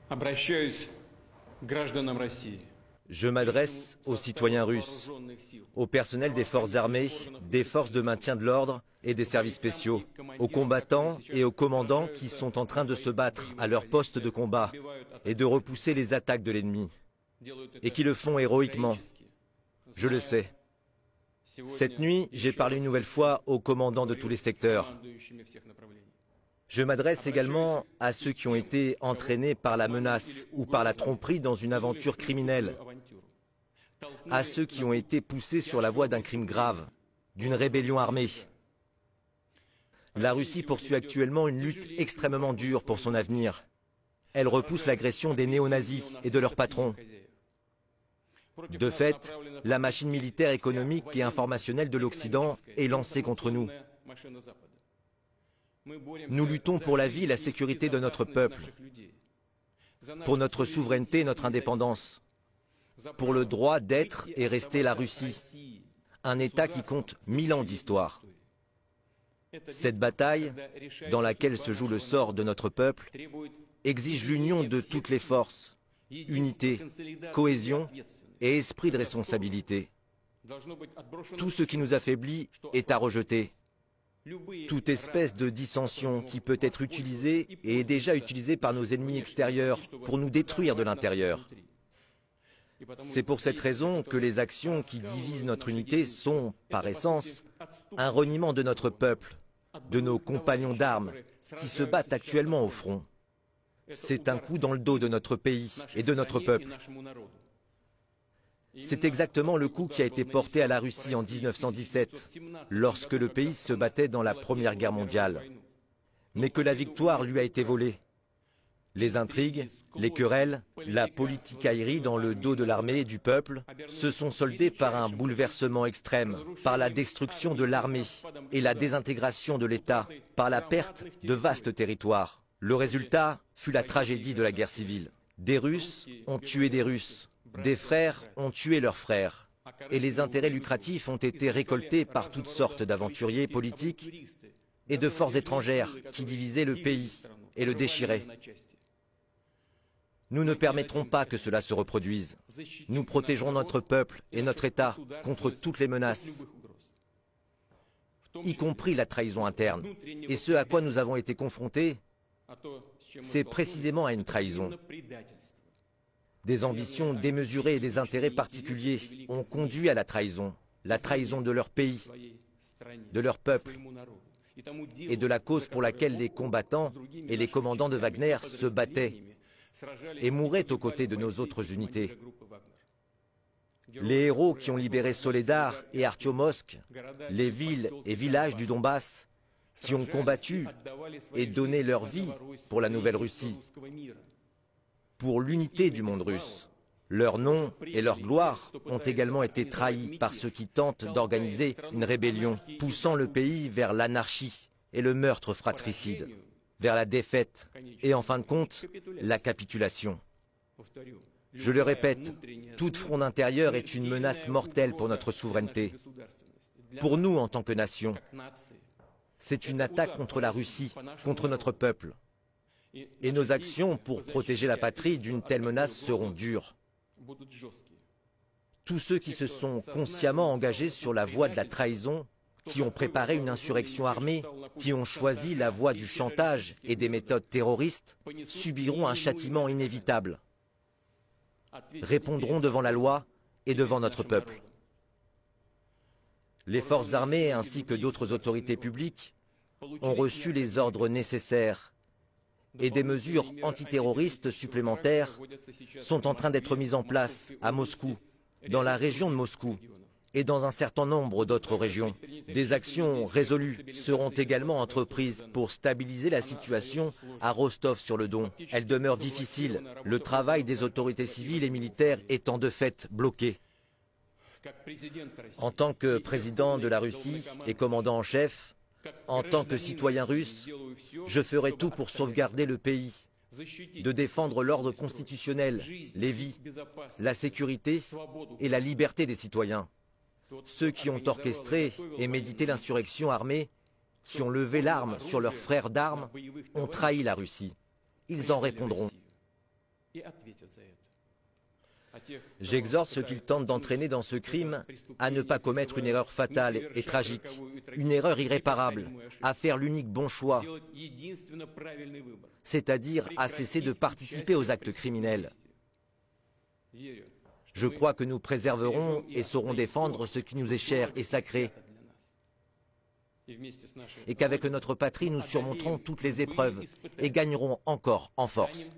Обращаюсь к гражданам России. Je m'adresse aux citoyens russes, au personnel des forces armées, des forces de maintien de l'ordre et des services spéciaux, aux combattants et aux commandants qui sont en train de se battre à leur poste de combat et de repousser les attaques de l'ennemi, et qui le font héroïquement. Je le sais. Cette nuit, j'ai parlé une nouvelle fois aux commandants de tous les secteurs. Je m'adresse également à ceux qui ont été entraînés par la menace ou par la tromperie dans une aventure criminelle, à ceux qui ont été poussés sur la voie d'un crime grave, d'une rébellion armée. La Russie poursuit actuellement une lutte extrêmement dure pour son avenir. Elle repousse l'agression des néo-nazis et de leurs patrons. De fait, la machine militaire, économique et informationnelle de l'Occident est lancée contre nous. Nous luttons pour la vie et la sécurité de notre peuple, pour notre souveraineté et notre indépendance, pour le droit d'être et rester la Russie, un État qui compte 1000 ans d'histoire. Cette bataille, dans laquelle se joue le sort de notre peuple, exige l'union de toutes les forces, unité, cohésion et esprit de responsabilité. Tout ce qui nous affaiblit est à rejeter. Toute espèce de dissension qui peut être utilisée et est déjà utilisée par nos ennemis extérieurs pour nous détruire de l'intérieur. C'est pour cette raison que les actions qui divisent notre unité sont, par essence, un reniement de notre peuple, de nos compagnons d'armes qui se battent actuellement au front. C'est un coup dans le dos de notre pays et de notre peuple. C'est exactement le coup qui a été porté à la Russie en 1917, lorsque le pays se battait dans la Première Guerre mondiale, mais que la victoire lui a été volée. Les intrigues, les querelles, la politicaillerie dans le dos de l'armée et du peuple se sont soldées par un bouleversement extrême, par la destruction de l'armée et la désintégration de l'État, par la perte de vastes territoires. Le résultat fut la tragédie de la guerre civile. Des Russes ont tué des Russes. Des frères ont tué leurs frères, et les intérêts lucratifs ont été récoltés par toutes sortes d'aventuriers politiques et de forces étrangères qui divisaient le pays et le déchiraient. Nous ne permettrons pas que cela se reproduise. Nous protégerons notre peuple et notre État contre toutes les menaces, y compris la trahison interne. Et ce à quoi nous avons été confrontés, c'est précisément à une trahison. Des ambitions démesurées et des intérêts particuliers ont conduit à la trahison de leur pays, de leur peuple, et de la cause pour laquelle les combattants et les commandants de Wagner se battaient et mouraient aux côtés de nos autres unités. Les héros qui ont libéré Soledar et Artyomovsk, les villes et villages du Donbass, qui ont combattu et donné leur vie pour la nouvelle Russie, pour l'unité du monde russe. Leurs noms et leur gloire ont également été trahis par ceux qui tentent d'organiser une rébellion, poussant le pays vers l'anarchie et le meurtre fratricide, vers la défaite et en fin de compte, la capitulation. Je le répète, tout front intérieur est une menace mortelle pour notre souveraineté, pour nous en tant que nation. C'est une attaque contre la Russie, contre notre peuple. Et nos actions pour protéger la patrie d'une telle menace seront dures. Tous ceux qui se sont consciemment engagés sur la voie de la trahison, qui ont préparé une insurrection armée, qui ont choisi la voie du chantage et des méthodes terroristes, subiront un châtiment inévitable, répondront devant la loi et devant notre peuple. Les forces armées ainsi que d'autres autorités publiques ont reçu les ordres nécessaires et des mesures antiterroristes supplémentaires sont en train d'être mises en place à Moscou, dans la région de Moscou et dans un certain nombre d'autres régions. Des actions résolues seront également entreprises pour stabiliser la situation à Rostov-sur-le-Don. Elle demeure difficile, le travail des autorités civiles et militaires étant de fait bloqué. En tant que président de la Russie et commandant en chef, en tant que citoyen russe, je ferai tout pour sauvegarder le pays, de défendre l'ordre constitutionnel, les vies, la sécurité et la liberté des citoyens. Ceux qui ont orchestré et médité l'insurrection armée, qui ont levé l'arme sur leurs frères d'armes, ont trahi la Russie. Ils en répondront. J'exhorte ceux qui tentent d'entraîner dans ce crime à ne pas commettre une erreur fatale et tragique, une erreur irréparable, à faire l'unique bon choix, c'est-à-dire à cesser de participer aux actes criminels. Je crois que nous préserverons et saurons défendre ce qui nous est cher et sacré, et qu'avec notre patrie, nous surmonterons toutes les épreuves et gagnerons encore en force.